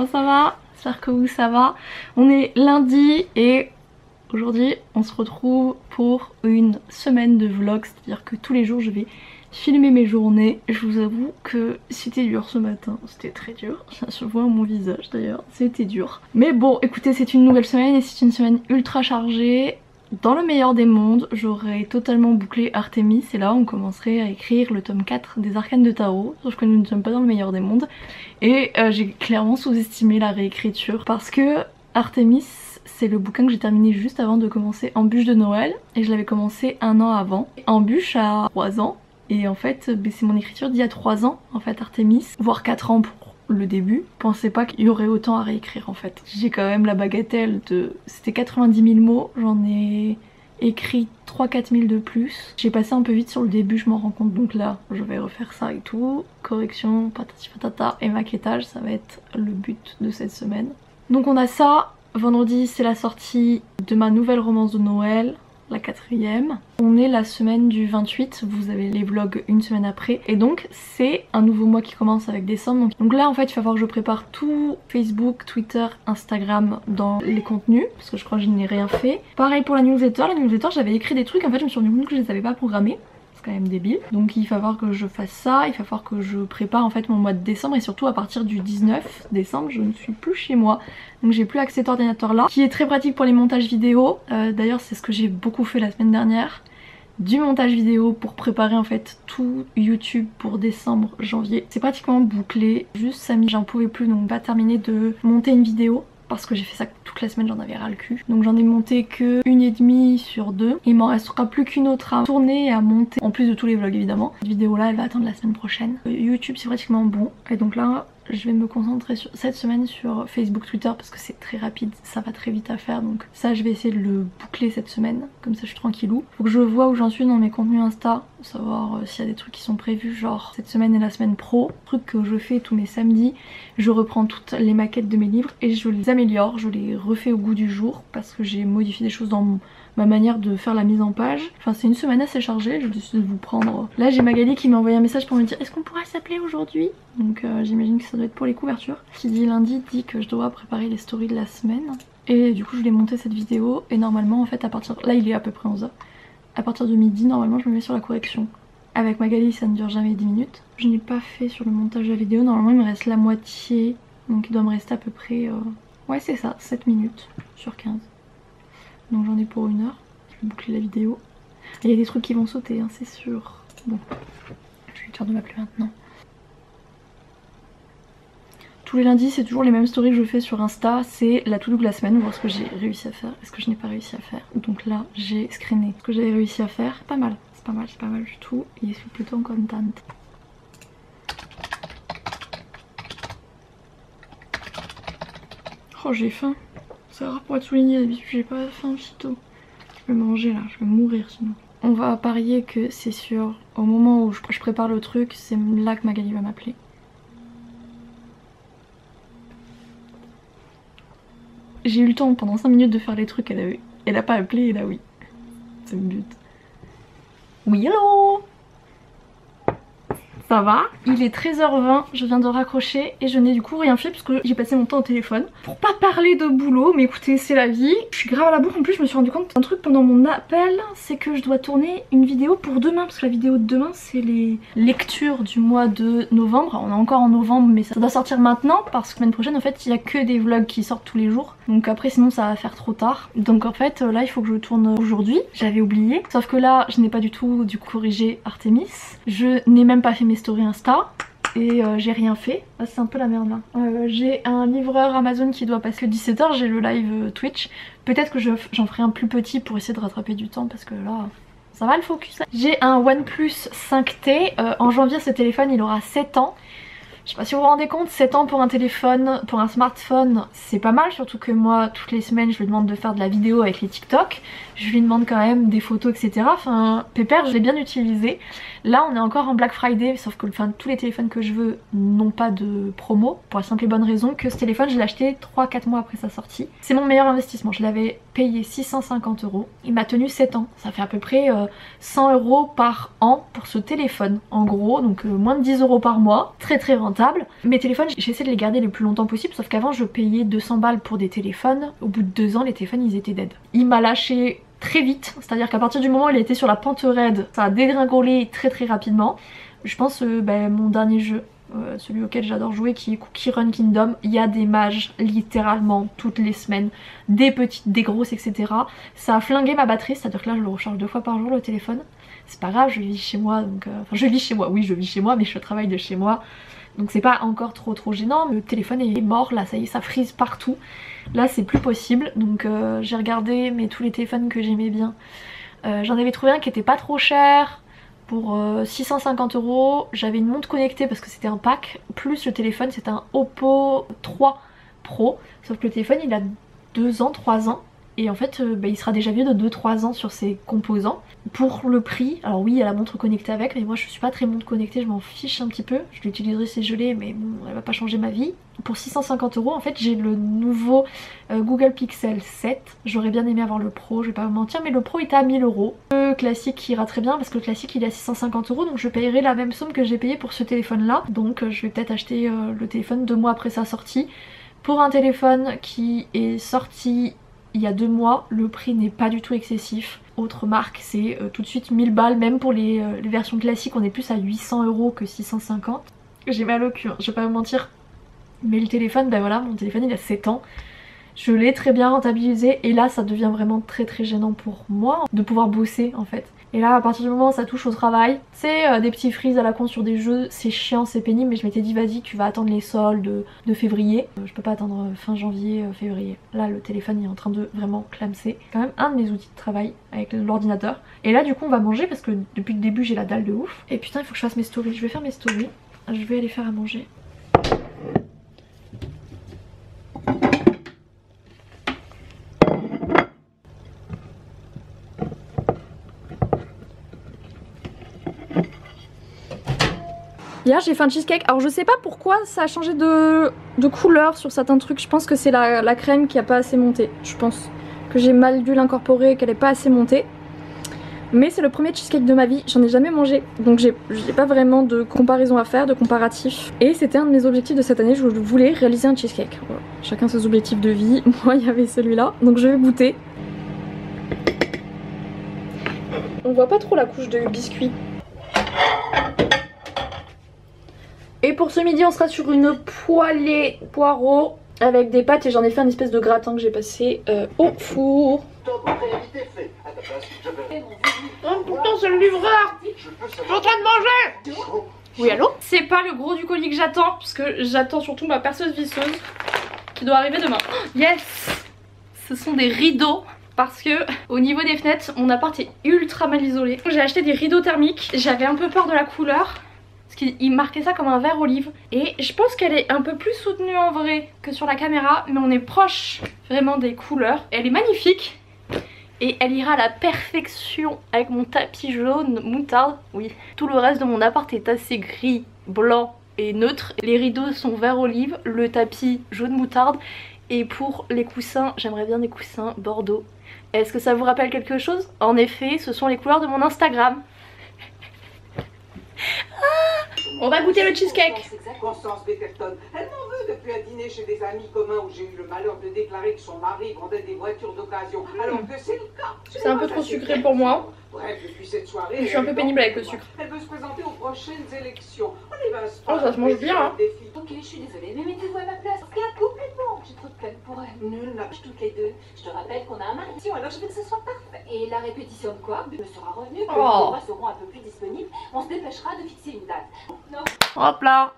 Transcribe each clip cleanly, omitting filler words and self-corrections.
ça va? J'espère que vous ça va. On est lundi et aujourd'hui on se retrouve pour une semaine de vlog, c'est-à-dire que tous les jours je vais filmer mes journées. Je vous avoue que c'était dur ce matin, c'était très dur, ça se voit à mon visage d'ailleurs, c'était dur. Mais bon écoutez, c'est une nouvelle semaine et c'est une semaine ultra chargée. Dans le meilleur des mondes, j'aurais totalement bouclé Artemis et là on commencerait à écrire le tome 4 des Arcanes de Tarot, sauf que nous ne sommes pas dans le meilleur des mondes et j'ai clairement sous-estimé la réécriture parce que Artemis c'est le bouquin que j'ai terminé juste avant de commencer Embûche de Noël et je l'avais commencé un an avant. Embûche a 3 ans et en fait c'est mon écriture d'il y a 3 ans en fait Artemis, voire 4 ans pour le début. Je pensais pas qu'il y aurait autant à réécrire en fait. J'ai quand même la bagatelle de... C'était 90 000 mots, j'en ai écrit 3-4 000 de plus. J'ai passé un peu vite sur le début, je m'en rends compte, donc là je vais refaire ça et tout. Correction, patati patata et maquettage, ça va être le but de cette semaine. Donc on a ça, vendredi c'est la sortie de ma nouvelle romance de Noël, la 4e. On est la semaine du 28, vous avez les vlogs une semaine après et donc c'est un nouveau mois qui commence avec décembre. Donc là en fait il va falloir que je prépare tout Facebook, Twitter, Instagram dans les contenus parce que je crois que je n'ai rien fait. Pareil pour la newsletter j'avais écrit des trucs, en fait je me suis rendu compte que je les avais pas programmés. Quand même débile. Donc il va falloir que je fasse ça, il va falloir que je prépare en fait mon mois de décembre et surtout à partir du 19 décembre je ne suis plus chez moi. Donc j'ai plus accès à cet ordinateur là qui est très pratique pour les montages vidéo. D'ailleurs c'est ce que j'ai beaucoup fait la semaine dernière. Du montage vidéo pour préparer en fait tout YouTube pour décembre, janvier. C'est pratiquement bouclé. Juste samedi j'en pouvais plus donc pas terminer de monter une vidéo. Parce que j'ai fait ça toute la semaine, j'en avais ras le cul. Donc j'en ai monté que 1,5 sur 2. Il m'en restera plus qu'une autre à tourner et à monter. En plus de tous les vlogs évidemment. Cette vidéo là elle va attendre la semaine prochaine. YouTube c'est pratiquement bon. Et donc là je vais me concentrer sur cette semaine sur Facebook, Twitter parce que c'est très rapide, ça va très vite à faire. Donc ça je vais essayer de le boucler cette semaine. Comme ça je suis tranquillou. Faut que je vois où j'en suis dans mes contenus Insta. Savoir s'il y a des trucs qui sont prévus genre cette semaine et la semaine pro. Truc que je fais tous mes samedis. Je reprends toutes les maquettes de mes livres et je les améliore, je les refais au goût du jour parce que j'ai modifié des choses dans ma manière de faire la mise en page. Enfin c'est une semaine assez chargée, je décide de vous prendre. Là j'ai Magali qui m'a envoyé un message pour me dire est-ce qu'on pourra s'appeler aujourd'hui. Donc j'imagine que ça doit être pour les couvertures. Qui dit lundi dit que je dois préparer les stories de la semaine. Et du coup je voulais monter cette vidéo et normalement en fait à partir... Là il est à peu près 11h. À partir de midi normalement je me mets sur la correction. Avec Magali ça ne dure jamais 10 minutes. Je n'ai pas fait sur le montage de la vidéo, normalement il me reste la moitié. Donc il doit me rester à peu près... Ouais c'est ça, 7 minutes sur 15. Donc j'en ai pour 1 heure. Je vais boucler la vidéo. Il y a des trucs qui vont sauter, hein, c'est sûr. Bon, je vais lui dire de m'appeler maintenant. Tous les lundis c'est toujours les mêmes stories que je fais sur Insta. C'est la to-do de la semaine, voir ce que j'ai réussi à faire et ce que je n'ai pas réussi à faire. Donc là j'ai screené ce que j'avais réussi à faire. Pas mal, c'est pas mal, c'est pas mal du tout. Et je suis plutôt contente. Oh j'ai faim. C'est rare pour être souligné, d'habitude j'ai pas faim aussitôt. Je vais manger là, je vais mourir sinon. On va parier que c'est sûr, au moment où je prépare le truc, c'est là que Magali va m'appeler. J'ai eu le temps pendant 5 minutes de faire les trucs, elle a pas appelé et là oui. C'est le but. Oui hello. Ça va? Il est 13h20, je viens de raccrocher et je n'ai du coup rien fait parce que j'ai passé mon temps au téléphone. Pour pas parler de boulot, mais écoutez c'est la vie. Je suis grave à la bourre, en plus je me suis rendu compte d'un truc pendant mon appel, c'est que je dois tourner une vidéo pour demain. Parce que la vidéo de demain c'est les lectures du mois de novembre. On est encore en novembre mais ça doit sortir maintenant parce que la semaine prochaine en fait il y a que des vlogs qui sortent tous les jours. Donc après sinon ça va faire trop tard. Donc en fait là il faut que je tourne aujourd'hui, j'avais oublié. Sauf que là je n'ai pas du tout corrigé Artemis. Je n'ai même pas fait mes story Insta et j'ai rien fait. Ah, c'est un peu la merde là. J'ai un livreur Amazon qui doit passer le 17h, j'ai le live Twitch. Peut-être que j'en ferai un plus petit pour essayer de rattraper du temps parce que là ça va le focus. J'ai un OnePlus 5T, en janvier ce téléphone il aura 7 ans. Je sais pas si vous vous rendez compte, 7 ans pour un téléphone, pour un smartphone, c'est pas mal, surtout que moi, toutes les semaines, je lui demande de faire de la vidéo avec les TikTok. Je lui demande quand même des photos, etc. Enfin, pépère, je l'ai bien utilisé. Là, on est encore en Black Friday, sauf que tous les téléphones que je veux n'ont pas de promo, pour la simple et bonne raison que ce téléphone, je l'ai acheté 3-4 mois après sa sortie. C'est mon meilleur investissement, je l'avais payé 650 €. Il m'a tenu 7 ans, ça fait à peu près 100 € par an pour ce téléphone, en gros, donc moins de 10 € par mois. Très très rentable. rentable. Mes téléphones, j'essaie de les garder le plus longtemps possible, sauf qu'avant je payais 200 balles pour des téléphones. Au bout de 2 ans, les téléphones ils étaient dead. Il m'a lâché très vite, c'est-à-dire qu'à partir du moment où il était sur la pente raide, ça a dégringolé très rapidement. Je pense mon dernier jeu, celui auquel j'adore jouer, qui est Cookie Run Kingdom, il y a des mages littéralement toutes les semaines, des petites, des grosses, etc. Ça a flingué ma batterie, c'est-à-dire que là je le recharge 2 fois par jour le téléphone. C'est pas grave, je vis chez moi, donc enfin je vis chez moi, oui je vis chez moi, mais je travaille de chez moi, donc c'est pas encore trop gênant. Le téléphone est mort, là ça y est, ça frise partout, là c'est plus possible. Donc j'ai regardé tous les téléphones que j'aimais bien, j'en avais trouvé un qui était pas trop cher pour 650 €. J'avais une montre connectée parce que c'était un pack, plus le téléphone, c'est un Oppo 3 Pro, sauf que le téléphone il a 2 ans, 3 ans. Et en fait il sera déjà vieux de 2-3 ans sur ses composants. Pour le prix, alors oui il y a la montre connectée avec, mais moi je suis pas très montre connectée, je m'en fiche un petit peu. Je l'utiliserai si je l'ai, mais bon elle va pas changer ma vie. Pour 650 € en fait j'ai le nouveau Google Pixel 7. J'aurais bien aimé avoir le Pro, je vais pas vous mentir, mais le Pro était à 1000 €. Le classique ira très bien parce que le classique il est à 650 €, donc je payerai la même somme que j'ai payé pour ce téléphone là. Donc je vais peut-être acheter le téléphone 2 mois après sa sortie. Pour un téléphone qui est sorti il y a 2 mois, le prix n'est pas du tout excessif. Autre marque, c'est tout de suite 1000 balles, même pour les versions classiques, on est plus à 800 € que 650. J'ai mal au cul, hein, je vais pas vous mentir. Mais le téléphone, voilà, mon téléphone il a 7 ans. Je l'ai très bien rentabilisé et là ça devient vraiment très gênant pour moi de pouvoir bosser en fait. Et là à partir du moment où ça touche au travail, c'est des petits freezes à la con sur des jeux, c'est chiant, c'est pénible, mais je m'étais dit vas-y tu vas attendre les soldes de février. Je peux pas attendre fin janvier, février. Là le téléphone il est en train de vraiment clamser. C'est quand même un de mes outils de travail avec l'ordinateur. Et là du coup on va manger parce que depuis le début j'ai la dalle de ouf. Et putain il faut que je fasse mes stories, je vais faire mes stories. Je vais aller faire à manger. Hier j'ai fait un cheesecake, alors je sais pas pourquoi ça a changé de couleur sur certains trucs, je pense que c'est la crème qui a pas assez monté. Je pense que j'ai mal dû l'incorporer et qu'elle est pas assez montée. Mais c'est le premier cheesecake de ma vie, j'en ai jamais mangé, donc j'ai pas vraiment de comparaison à faire, de comparatif. Et c'était un de mes objectifs de cette année, je voulais réaliser un cheesecake. Voilà. Chacun ses objectifs de vie, moi il y avait celui-là, donc je vais goûter. On voit pas trop la couche de biscuit. Et pour ce midi on sera sur une poêlée poireaux avec des pâtes et j'en ai fait un espèce de gratin que j'ai passé au four. Oh putain c'est le livreur, je suis en train de manger. Oui allô? C'est pas le gros du colis que j'attends parce que j'attends surtout ma perceuse visseuse qui doit arriver demain. Yes, ce sont des rideaux. Parce que au niveau des fenêtres mon appart est ultra mal isolé. J'ai acheté des rideaux thermiques, j'avais un peu peur de la couleur. Il marquait ça comme un vert olive et je pense qu'elle est un peu plus soutenue en vrai que sur la caméra, mais on est proche vraiment des couleurs. Elle est magnifique et elle ira à la perfection avec mon tapis jaune moutarde. Oui, tout le reste de mon appart est assez gris, blanc et neutre. Les rideaux sont vert olive, le tapis jaune moutarde et pour les coussins, j'aimerais bien des coussins bordeaux. Est-ce que ça vous rappelle quelque chose? En effet, ce sont les couleurs de mon Instagram. On va goûter le cheesecake. Constance Betterton, elle m'en veut depuis un dîner chez des amis communs où j'ai eu le malheur de déclarer que son mari vendait des voitures d'occasion, alors que c'est le cas. C'est un peu trop sucré pour moi. Bref, depuis cette soirée, je suis un peu pénible avec le sucre. Elle veut se présenter aux prochaines élections. Oh, ça se mange bien, hein. Ok, je suis désolée, mais mettez-vous à ma place. Regarde complètement. J'ai trop de peine pour elle. Nul, toutes les deux. Je te rappelle qu'on a un mari, alors je veux que ce soit parfait. Et la répétition de quoi me sera revenue, que les voix seront un peu plus disponibles. On se dépêchera de fixer une date. Non. Hop là.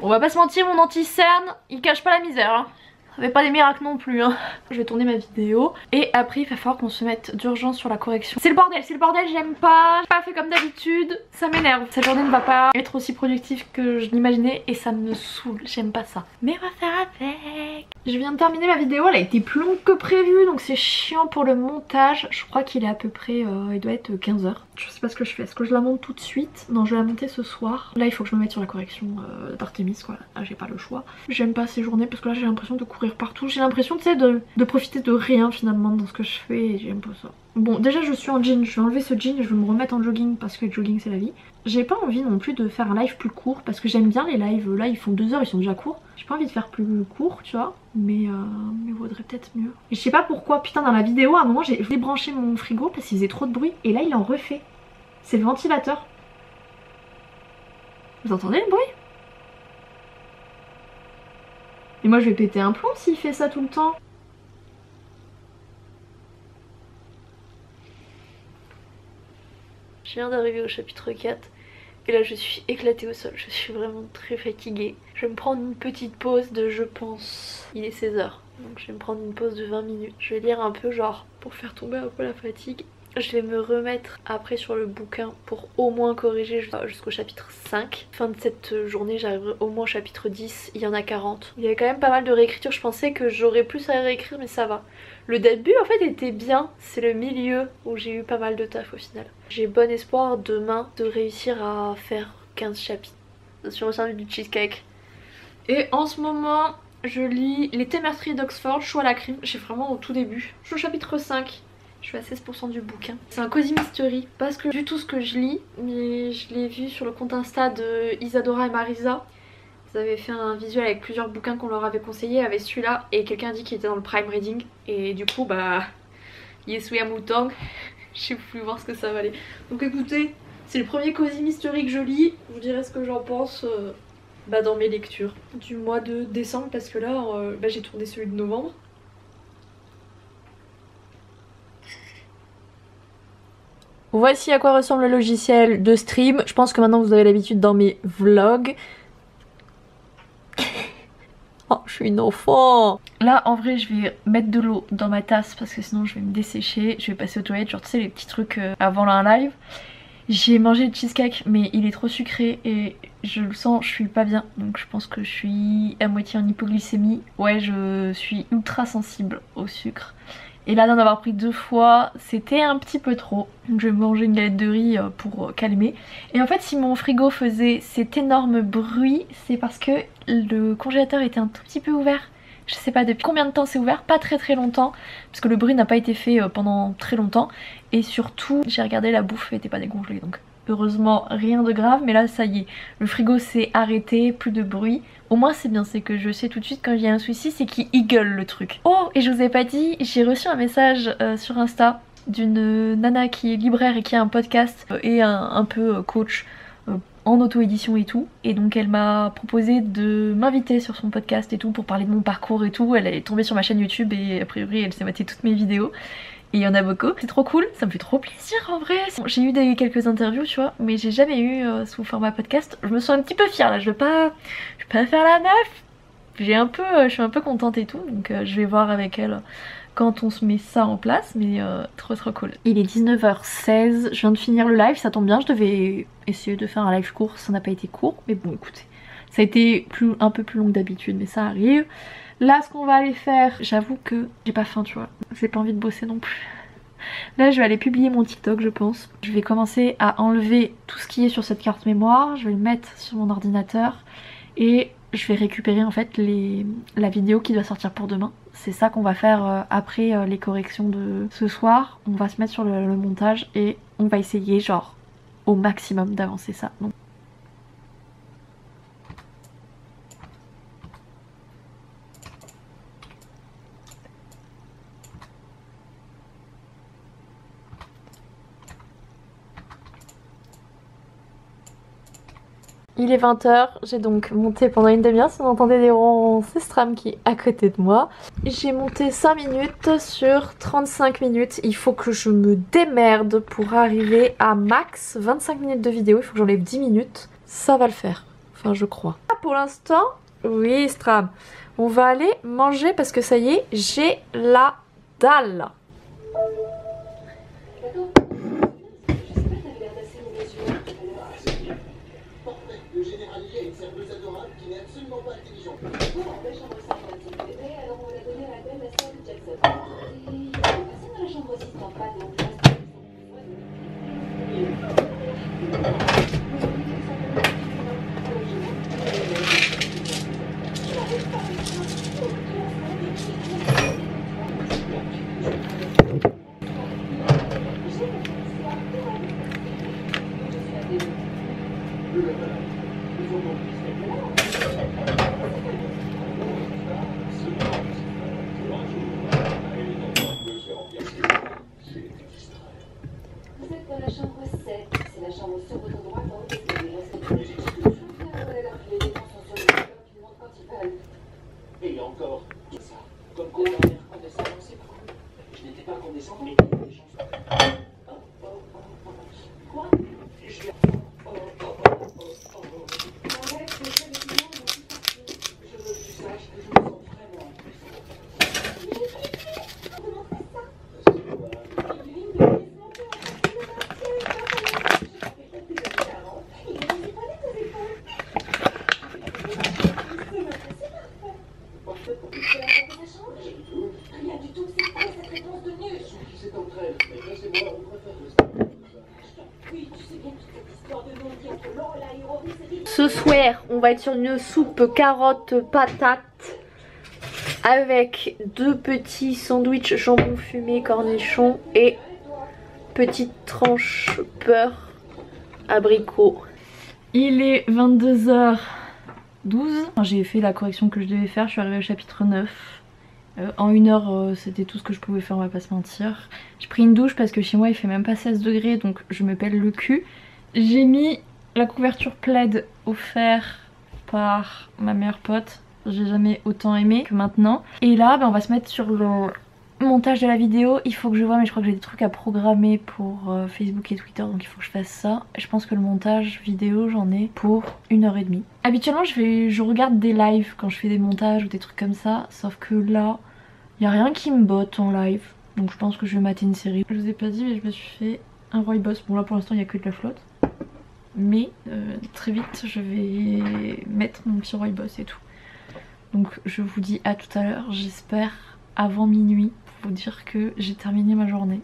On va pas se mentir, mon anti-cerne, il cache pas la misère, hein. Ça fait pas des miracles non plus, hein. Je vais tourner ma vidéo et après il va falloir qu'on se mette d'urgence sur la correction. C'est le bordel, j'aime pas. J'ai pas fait comme d'habitude, ça m'énerve. Cette journée ne va pas être aussi productive que je l'imaginais et ça me saoule, j'aime pas ça. Mais on va faire avec. Je viens de terminer ma vidéo, elle a été plus longue que prévu donc c'est chiant pour le montage. Je crois qu'il est à peu près, il doit être 15 h. Je sais pas ce que je fais, est-ce que je la monte tout de suite? Non, je vais la monter ce soir. Là il faut que je me mette sur la correction d'Artemis quoi, là j'ai pas le choix. J'aime pas ces journées parce que là j'ai l'impression de courir partout. J'ai l'impression tu sais de profiter de rien finalement dans ce que je fais et j'aime pas ça. Bon déjà je suis en jean, je vais enlever ce jean et je vais me remettre en jogging parce que le jogging c'est la vie. J'ai pas envie non plus de faire un live plus court parce que j'aime bien les lives, là ils font 2 h, ils sont déjà courts. J'ai pas envie de faire plus court tu vois, mais vaudrait peut-être mieux. Et je sais pas pourquoi, putain dans la vidéo à un moment j'ai débranché mon frigo parce qu'il faisait trop de bruit et là il en refait. C'est le ventilateur. Vous entendez le bruit? Et moi je vais péter un plomb s'il fait ça tout le temps. Je viens d'arriver au chapitre 4 et là je suis éclatée au sol, je suis vraiment très fatiguée. Je vais me prendre une petite pause de je pense, il est 16 h, donc je vais me prendre une pause de 20 minutes. Je vais lire un peu genre pour faire tomber un peu la fatigue. Je vais me remettre après sur le bouquin pour au moins corriger jusqu'au chapitre 5. Fin de cette journée j'arriverai au moins au chapitre 10, il y en a 40. Il y avait quand même pas mal de réécriture, je pensais que j'aurais plus à réécrire mais ça va. Le début en fait était bien, c'est le milieu où j'ai eu pas mal de taf au final. J'ai bon espoir demain de réussir à faire 15 chapitres. Je suis au service du cheesecake. Et en ce moment je lis Les Thés meurtriers d'Oxford, Choix à la crime, j'ai vraiment au tout début. Je suis au chapitre 5. Je suis à 16% du bouquin. C'est un cozy mystery, pas du tout ce que je lis, mais je l'ai vu sur le compte Insta de Isadora et Marisa. Ils avaient fait un visuel avec plusieurs bouquins qu'on leur avait conseillés, avec celui-là, et quelqu'un a dit qu'il était dans le prime reading. Et du coup, bah, Yesui Mutang, j'ai voulu voir ce que ça valait. Donc écoutez, c'est le premier cozy mystery que je lis. Je vous dirai ce que j'en pense dans mes lectures du mois de décembre, parce que là, j'ai tourné celui de novembre. Voici à quoi ressemble le logiciel de stream. Je pense que maintenant vous avez l'habitude dans mes vlogs. Oh, je suis une enfant. Là, en vrai, je vais mettre de l'eau dans ma tasse parce que sinon je vais me dessécher. Je vais passer aux toilettes, genre tu sais les petits trucs avant un live. J'ai mangé le cheesecake mais il est trop sucré et je le sens, je suis pas bien. Donc je pense que je suis à moitié en hypoglycémie. Ouais, je suis ultra sensible au sucre. Et là d'en avoir pris 2 fois, c'était un petit peu trop. Donc je vais manger une galette de riz pour calmer. Et en fait si mon frigo faisait cet énorme bruit, c'est parce que le congélateur était un tout petit peu ouvert. Je sais pas depuis combien de temps c'est ouvert, pas très longtemps. Parce que le bruit n'a pas été fait pendant très longtemps. Et surtout, j'ai regardé, la bouffe n'était pas décongelée. Donc heureusement rien de grave, mais là ça y est. Le frigo s'est arrêté, plus de bruit. Au moins c'est bien, c'est que je sais tout de suite quand il y a un souci, c'est qu'il eagle le truc. Oh, et je vous ai pas dit, j'ai reçu un message sur Insta d'une nana qui est libraire et qui a un podcast et un peu coach en auto-édition et tout. Et donc elle m'a proposé de m'inviter sur son podcast et tout pour parler de mon parcours et tout. Elle est tombée sur ma chaîne YouTube et a priori elle s'est matée toutes mes vidéos. Et il y en a beaucoup, c'est trop cool, ça me fait trop plaisir en vrai. J'ai eu quelques interviews tu vois, mais j'ai jamais eu sous format podcast. Je me sens un petit peu fière là, je vais pas faire la meuf. Je suis un peu contente et tout, donc je vais voir avec elle quand on se met ça en place, mais trop cool. Il est 19h16, je viens de finir le live, ça tombe bien, je devais essayer de faire un live court, ça n'a pas été court, mais bon écoutez, ça a été un peu plus long que d'habitude, mais ça arrive. Là ce qu'on va aller faire, j'avoue que j'ai pas faim tu vois, j'ai pas envie de bosser non plus. Là je vais aller publier mon TikTok je pense. Je vais commencer à enlever tout ce qui est sur cette carte mémoire, je vais le mettre sur mon ordinateur et je vais récupérer en fait la vidéo qui doit sortir pour demain. C'est ça qu'on va faire après les corrections de ce soir. On va se mettre sur le montage et on va essayer genre au maximum d'avancer ça. Donc, il est 20 h, j'ai donc monté pendant une demi-heure, si vous entendez des ronrons, c'est Stram qui est à côté de moi. J'ai monté 5 minutes sur 35 minutes, il faut que je me démerde pour arriver à max 25 minutes de vidéo, il faut que j'enlève 10 minutes, ça va le faire, enfin je crois. Pour l'instant, oui Stram, on va aller manger parce que ça y est, j'ai la dalle. Le général Lee a une serveuse adorable qui n'est absolument pas intelligente. Bon, la chambre 5 alors on va la donner à la belle, la sœur de Jackson. Et il y a personne dans la chambre 6, non pas, donc là, vous êtes dans la chambre 7, c'est la chambre sur votre droite en haut des escaliers. Les éléments sont sur le mur qui montrent quand ils veulent. Et encore, ça. Comme quoi, on est condescendant, c'est pas cool. Je n'étais pas condescendant, mais il y a des chansons. Quoi? Je suis. Arrête, c'est ça, les clients vont tout partir. Je veux que tu saches que je me sens vraiment. Comment c'est ça? C'est quoi? Evelyne devait se monter en face de la martienne. Je rappelle peut-être que je suis avant. Il ne les pas tes épaules. C'est parfait. Parfait pour Tu as regardé ta chambre? rien du tout. Rien du tout, c'est quoi cette réponse de nul? Je suis qui c'est entre elles. Mais laissez-moi, on préfère le style. Oui, tu sais bien toute cette histoire de non-dit entre Lorelai et Rory, c'est ridicule. Ce soir, on va être sur une soupe carottes patates avec 2 petits sandwichs jambon fumé cornichon et petite tranche beurre abricot. Il est 22h12. J'ai fait la correction que je devais faire, je suis arrivée au chapitre 9. En 1 heure, c'était tout ce que je pouvais faire, on va pas se mentir. J'ai pris une douche parce que chez moi il fait même pas 16 degrés, donc je me pèle le cul. J'ai mis la couverture plaid offerte par ma meilleure pote. J'ai jamais autant aimé que maintenant. Et là, on va se mettre sur le montage de la vidéo. Il faut que je vois, mais je crois que j'ai des trucs à programmer pour Facebook et Twitter, donc il faut que je fasse ça. Je pense que le montage vidéo, j'en ai pour 1h30. Habituellement, je regarde des lives quand je fais des montages ou des trucs comme ça, sauf que là, il n'y a rien qui me botte en live. Donc je pense que je vais mater une série. Je vous ai pas dit, mais je me suis fait un rooibos. Bon là pour l'instant il n'y a que de la flotte. Mais très vite je vais mettre mon petit rooibos et tout. Donc je vous dis à tout à l'heure, j'espère avant minuit, pour vous dire que j'ai terminé ma journée.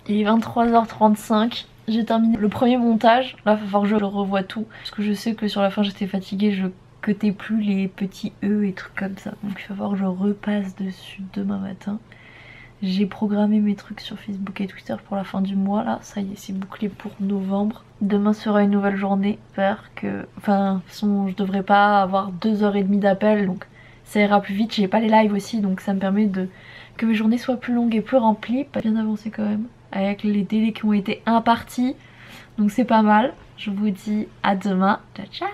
Il est 23h35, j'ai terminé le premier montage. Là il va falloir que je le revoie tout, parce que je sais que sur la fin j'étais fatiguée, je cotais plus les petits E et trucs comme ça. Donc il va falloir que je repasse dessus demain matin. J'ai programmé mes trucs sur Facebook et Twitter pour la fin du mois là, ça y est, c'est bouclé pour novembre. Demain sera une nouvelle journée, j'espère que... Enfin, de toute façon, je devrais pas avoir 2h30 d'appel, donc ça ira plus vite. J'ai pas les lives aussi, donc ça me permet de que mes journées soient plus longues et plus remplies. Pas bien avancé quand même, avec les délais qui ont été impartis, donc c'est pas mal. Je vous dis à demain, ciao ciao.